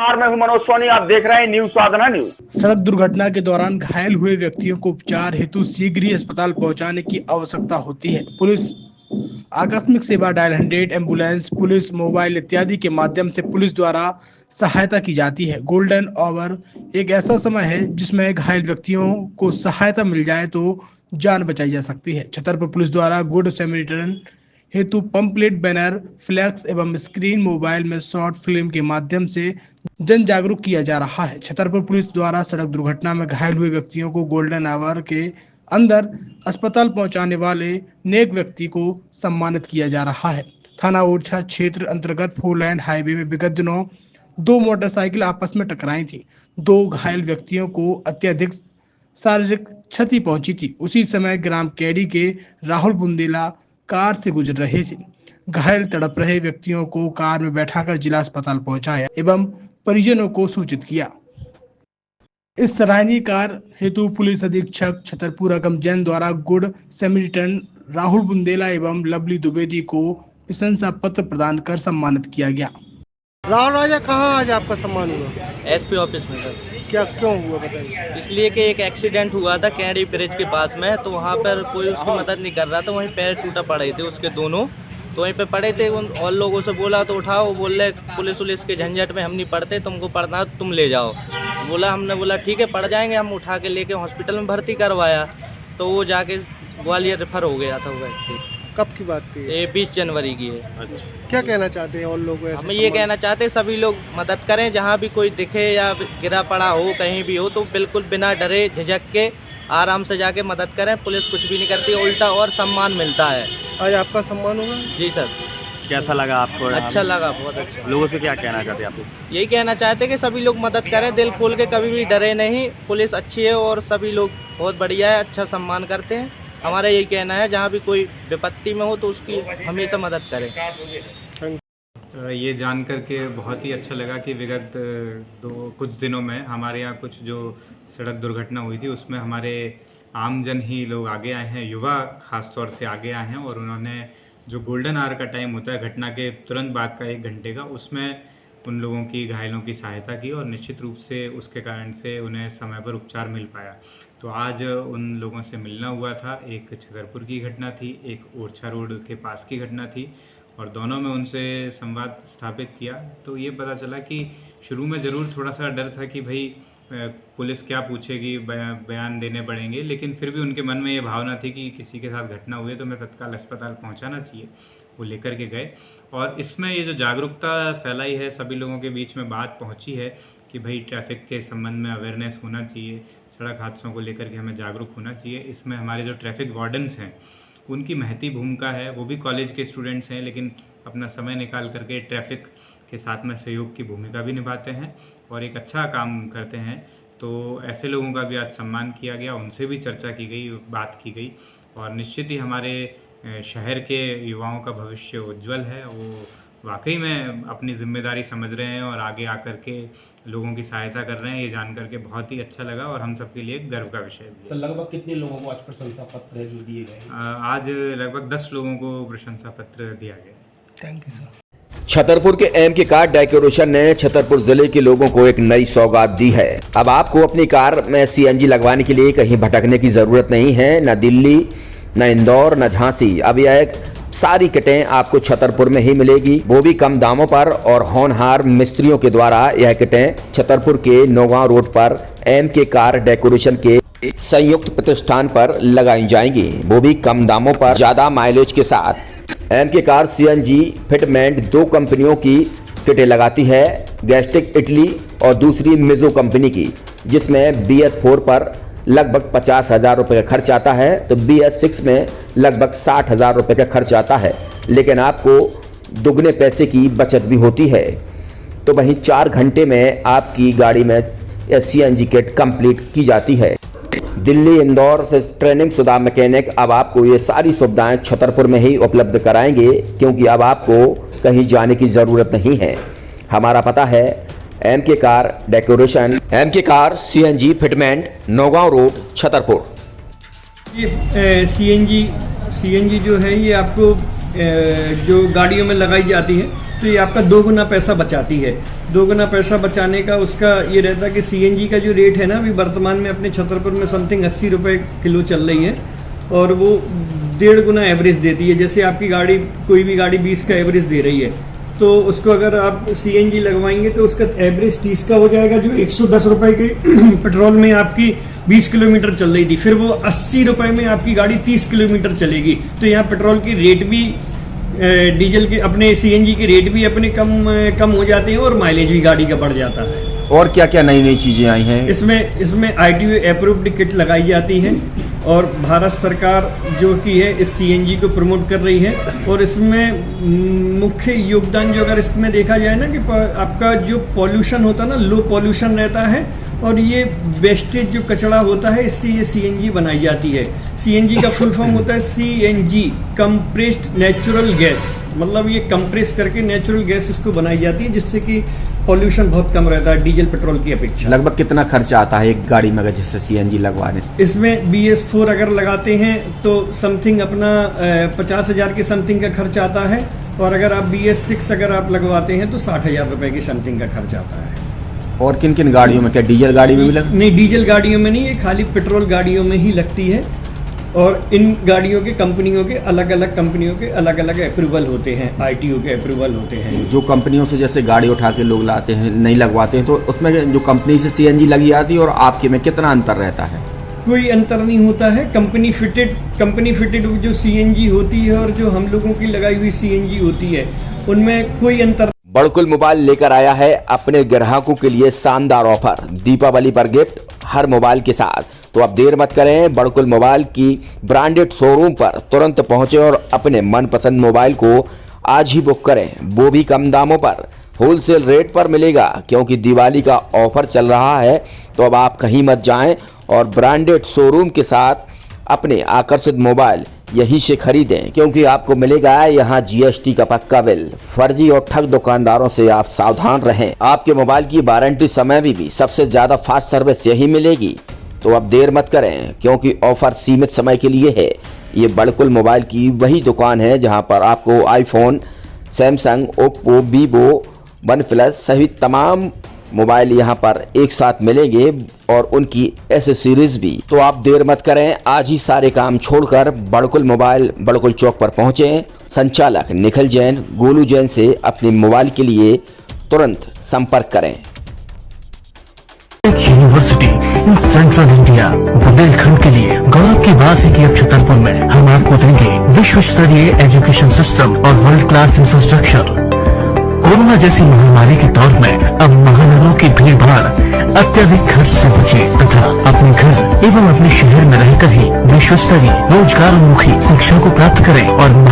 मैं हूं मनोज सोनी, आप देख रहे हैं न्यूज साधना न्यूज। सड़क दुर्घटना के दौरान घायल हुए व्यक्तियों को उपचार हेतु शीघ्र ही अस्पताल पहुंचाने की आवश्यकता होती है। पुलिस आकस्मिक सेवा डायल 100 एम्बुलेंस, पुलिस मोबाइल इत्यादि के माध्यम से पुलिस द्वारा सहायता की जाती है। गोल्डन आवर एक ऐसा समय है जिसमें घायल व्यक्तियों को सहायता मिल जाए तो जान बचाई जा सकती है। छतरपुर पुलिस द्वारा गुड सैमरिटन हेतु पंपलेट, बैनर, फ्लैक्स एवं स्क्रीन, मोबाइल में शॉर्ट फिल्म के माध्यम से जन जागरूक किया जा रहा है। छतरपुर पुलिस द्वारा सड़क दुर्घटना में घायल हुए व्यक्तियों को गोल्डन आवर के अंदर अस्पताल पहुंचाने वाले नेक व्यक्ति को सम्मानित किया जा रहा है। थाना ओरछा क्षेत्र अंतर्गत 4 लाइन हाईवे में विगत दिनों 2 मोटरसाइकिल आपस में टकराई थी। 2 घायल व्यक्तियों को अत्यधिक शारीरिक क्षति पहुंची थी। उसी समय ग्राम कैडी के राहुल बुंदेला कार से गुजर रहे थे। घायल तड़प रहे व्यक्तियों को कार में बैठाकर जिला अस्पताल पहुंचाया एवं परिजनों को सूचित किया। इस सराहनीय कार्य हेतु पुलिस अधीक्षक छतरपुर अगम जैन द्वारा गुड सैमरिटन राहुल बुंदेला एवं लवली द्विवेदी को प्रशंसा पत्र प्रदान कर सम्मानित किया गया। राहुल राजा, कहाँ आज आपका सम्मान हुआ? एसपी ऑफिस में सर। क्या क्यों हुआ बताइए? इसलिए कि एक एक्सीडेंट हुआ था कैडी ब्रिज के पास में, तो वहाँ पर कोई उसकी मदद नहीं कर रहा था। वहीं पैर टूटा पड़े थे उसके दोनों, तो वहीं पे पड़े थे। उन और लोगों से बोला तो उठाओ, वो बोल रहे पुलिस के झंझट में हम नहीं पढ़ते, तुमको पढ़ना है तुम ले जाओ। हमने बोला ठीक है पढ़ जाएंगे। हम उठा के लेके हॉस्पिटल में भर्ती करवाया, तो वो जाके ग्वालियर रेफर हो गया था वो व्यक्ति। कब की बात थी? ये 20 जनवरी की है। क्या कहना चाहते हैं और लोग? हम ये कहना चाहते हैं सभी लोग मदद करें, जहाँ भी कोई दिखे या गिरा पड़ा हो कहीं भी हो तो बिल्कुल बिना डरे झिझक के आराम से जाके मदद करें। पुलिस कुछ भी नहीं करती, उल्टा और सम्मान मिलता है। आज आपका सम्मान हुआ? जी सर। कैसा लगा आपको? अच्छा लगा, बहुत अच्छा। लोगों से क्या कहना चाहते हैं आप? यही कहना चाहते हैं कि सभी लोग मदद करें, दिल खोल के, कभी भी डरे नहीं। पुलिस अच्छी है और सभी लोग बहुत बढ़िया है, अच्छा सम्मान करते हैं। हमारा यही कहना है जहाँ भी कोई विपत्ति में हो तो उसकी हमेशा मदद करें। ये जान कर के बहुत ही अच्छा लगा कि विगत कुछ दिनों में हमारे यहाँ कुछ जो सड़क दुर्घटना हुई थी उसमें हमारे आमजन ही लोग आगे आए हैं, युवा खास तौर से आगे आए हैं, और उन्होंने जो गोल्डन आवर का टाइम होता है घटना के तुरंत बाद का 1 घंटे का, उसमें उन लोगों की, घायलों की सहायता की, और निश्चित रूप से उसके कारण से उन्हें समय पर उपचार मिल पाया। तो आज उन लोगों से मिलना हुआ था। एक छतरपुर की घटना थी, एक ओरछा रोड के पास की घटना थी, और दोनों में उनसे संवाद स्थापित किया। तो ये पता चला कि शुरू में ज़रूर थोड़ा सा डर था कि भाई पुलिस क्या पूछेगी, बयान देने पड़ेंगे, लेकिन फिर भी उनके मन में ये भावना थी कि किसी के साथ घटना हुई तो मैं तत्काल अस्पताल पहुंचाना चाहिए। वो लेकर के गए, और इसमें ये जो जागरूकता फैलाई है, सभी लोगों के बीच में बात पहुंची है कि भाई ट्रैफिक के संबंध में अवेयरनेस होना चाहिए, सड़क हादसों को लेकर के हमें जागरूक होना चाहिए। इसमें हमारे जो ट्रैफिक वार्डन्स हैं उनकी महती भूमिका है। वो भी कॉलेज के स्टूडेंट्स हैं, लेकिन अपना समय निकाल करके ट्रैफिक के साथ में सहयोग की भूमिका भी निभाते हैं और एक अच्छा काम करते हैं। तो ऐसे लोगों का भी आज सम्मान किया गया, उनसे भी चर्चा की गई, बात की गई, और निश्चित ही हमारे शहर के युवाओं का भविष्य उज्जवल है। वो वाकई में अपनी जिम्मेदारी समझ रहे हैं और आगे आकर के लोगों की सहायता कर रहे हैं। ये जान करके बहुत ही अच्छा लगा और हम सबके लिए गर्व का विषय भी। सर, लगभग कितने लोगों को आज प्रशंसा पत्र जो दिए गए? आज लगभग 10 लोगों को प्रशंसा पत्र दिया गया। Thank you sir. छतरपुर के एमके कार डेकोरेशन ने छतरपुर जिले के लोगों को एक नई सौगात दी है। अब आपको अपनी कार में सीएनजी लगवाने के लिए कहीं भटकने की जरूरत नहीं है, न दिल्ली, न इंदौर, न झांसी। अब यह एक सारी किटें आपको छतरपुर में ही मिलेगी, वो भी कम दामों पर, और होनहार मिस्त्रियों के द्वारा यह किटें छतरपुर के नौगांव रोड पर एमके कार डेकोरेशन के संयुक्त प्रतिष्ठान पर लगाई जाएंगी, वो भी कम दामों पर, ज्यादा माइलेज के साथ। एमके कार सीएनजी फिटमेंट 2 कंपनियों की किटें लगाती है, गैस्टिक इटली और दूसरी मिजो कंपनी की, जिसमें BS4 पर लगभग 50,000 रुपये का खर्च आता है, तो BS6 में लगभग 60,000 रुपये का खर्च आता है, लेकिन आपको दुगने पैसे की बचत भी होती है। तो वहीं 4 घंटे में आपकी गाड़ी में सीएनजी किट कंप्लीट की जाती है। दिल्ली, इंदौर से ट्रेनिंग शुदा मैकेनिक अब आपको ये सारी सुविधाएं छतरपुर में ही उपलब्ध कराएंगे, क्योंकि अब आपको कहीं जाने की ज़रूरत नहीं है। हमारा पता है MK car decoration, MK car CNG fitment, Naugaon road, Chhatarpur. ये सीएनजी जो है ये आपको जो गाड़ियों में लगाई जाती है, तो ये आपका 2 गुना पैसा बचाती है। 2 गुना पैसा बचाने का उसका ये रहता है कि सीएनजी का जो रेट है ना, अभी वर्तमान में अपने छतरपुर में समथिंग 80 रुपये किलो चल रही है और वो 1.5 गुना एवरेज देती है। जैसे आपकी गाड़ी, कोई भी गाड़ी 20 का एवरेज दे रही है, तो उसको अगर आप सीएनजी लगवाएंगे तो उसका एवरेज 30 का हो जाएगा, जो 110 रुपए के पेट्रोल में आपकी 20 किलोमीटर चल रही थी, फिर वो 80 रुपए में आपकी गाड़ी 30 किलोमीटर चलेगी। तो यहाँ पेट्रोल की रेट भी, डीजल के, अपने सीएनजी के रेट भी अपने कम हो जाते हैं और माइलेज भी गाड़ी का बढ़ जाता है। और क्या क्या नई नई चीजें आई हैं? इसमें ITO अप्रूव्ड किट लगाई जाती है और भारत सरकार जो की है इस सीएनजी को प्रमोट कर रही है। और इसमें मुख्य योगदान जो अगर इसमें देखा जाए ना, कि आपका जो पॉल्यूशन होता है ना, लो पॉल्यूशन रहता है और ये वेस्टेज जो कचरा होता है, इससे ये सीएनजी बनाई जाती है। सीएनजी का फुल फॉर्म होता है CNG, कंप्रेस्ड नेचुरल गैस, मतलब ये कंप्रेस करके नेचुरल गैस इसको बनाई जाती है, जिससे कि पॉल्यूशन बहुत कम रहता है डीजल पेट्रोल की अपेक्षा। लगभग कितना खर्चा आता है एक गाड़ी में अगर जैसे सीएनजी लगवाने? इसमें BS4 अगर लगाते हैं तो समथिंग अपना 50,000 के समथिंग का खर्च आता है, और अगर आप BS6 अगर आप लगवाते हैं तो 60,000 रुपए की समथिंग का खर्च आता है। और किन किन गाड़ियों में, क्या डीजल गाड़ी में भी लग? नहीं, डीजल गाड़ियों में नहीं, ये खाली पेट्रोल गाड़ियों में ही लगती है। और इन गाड़ियों के कंपनियों के अलग अलग अप्रूवल होते हैं, ITO के अप्रूवल होते हैं। जो कंपनियों से जैसे गाड़ी उठा के लोग लाते हैं, नहीं लगवाते हैं, तो उसमें जो कंपनी से सीएनजी लगी आती है और आपके में कितना अंतर रहता है? कोई अंतर नहीं होता है। कंपनी फिटेड जो सीएनजी होती है और जो हम लोगों की लगाई हुई सीएनजी होती है, उनमें कोई अंतर। बड़कुल मोबाइल लेकर आया है अपने ग्राहकों के लिए शानदार ऑफर, दीपावली पर गिफ्ट हर मोबाइल के साथ। तो अब देर मत करें, बड़कुल मोबाइल की ब्रांडेड शोरूम पर तुरंत पहुंचे और अपने मनपसंद मोबाइल को आज ही बुक करें, वो भी कम दामों पर, होलसेल रेट पर मिलेगा, क्योंकि दिवाली का ऑफर चल रहा है। तो अब आप कहीं मत जाएं और ब्रांडेड शोरूम के साथ अपने आकर्षित मोबाइल यहीं से खरीदें, क्योंकि आपको मिलेगा यहाँ GST का पक्का बिल। फर्जी और ठग दुकानदारों से आप सावधान रहें। आपके मोबाइल की वारंटी समय भी सबसे ज्यादा फास्ट सर्विस यही मिलेगी। तो अब देर मत करें, क्योंकि ऑफर सीमित समय के लिए है। ये बड़कुल मोबाइल की वही दुकान है जहां पर आपको iPhone, Samsung, Oppo, Vivo, OnePlus सहित तमाम मोबाइल यहां पर एक साथ मिलेंगे और उनकी एसेसरीज भी। तो आप देर मत करें, आज ही सारे काम छोड़कर बड़कुल मोबाइल बड़कुल चौक पर पहुंचें। संचालक निखिल जैन, गोलू जैन से अपने मोबाइल के लिए तुरंत संपर्क करें। University in central India, Bundelkhand के लिए गौरव की बात है कि अब छतरपुर में हम आपको देंगे विश्व स्तरीय एजुकेशन सिस्टम और वर्ल्ड क्लास इंफ्रास्ट्रक्चर। कोरोना जैसी महामारी के दौर में अब महानगरों की भीड़ भाड़, अत्यधिक खर्च से बचे तथा अपने घर एवं अपने शहर में रहकर ही विश्व स्तरीय रोजगार उन्मुखी शिक्षा को प्राप्त करें और